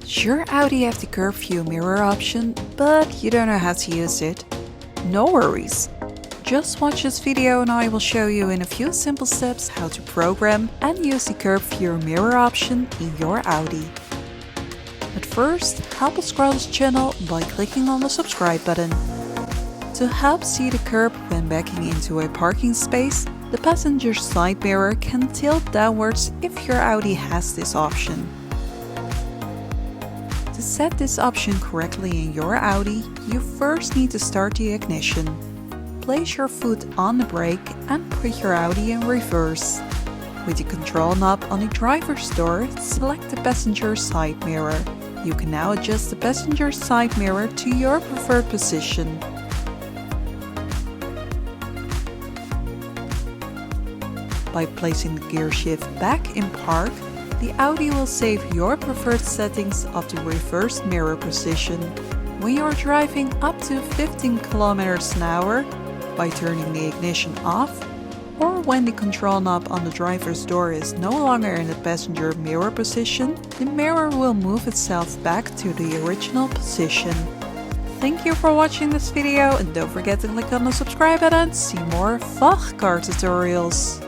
Does your Audi have the curved view mirror option, but you don't know how to use it? No worries. Just watch this video and I will show you in a few simple steps how to program and use the curved view mirror option in your Audi. But first, help us grow this channel by clicking on the subscribe button. To help see the curb when backing into a parking space, the passenger side mirror can tilt downwards if your Audi has this option. To set this option correctly in your Audi, you first need to start the ignition. Place your foot on the brake and put your Audi in reverse. With the control knob on the driver's door, select the passenger side mirror. You can now adjust the passenger side mirror to your preferred position. By placing the gear shift back in park, the Audi will save your preferred settings of the reverse mirror position. When you are driving up to 15 km an hour, by turning the ignition off, or when the control knob on the driver's door is no longer in the passenger mirror position, the mirror will move itself back to the original position. Thank you for watching this video and don't forget to click on the subscribe button to see more VAG Car Tutorials.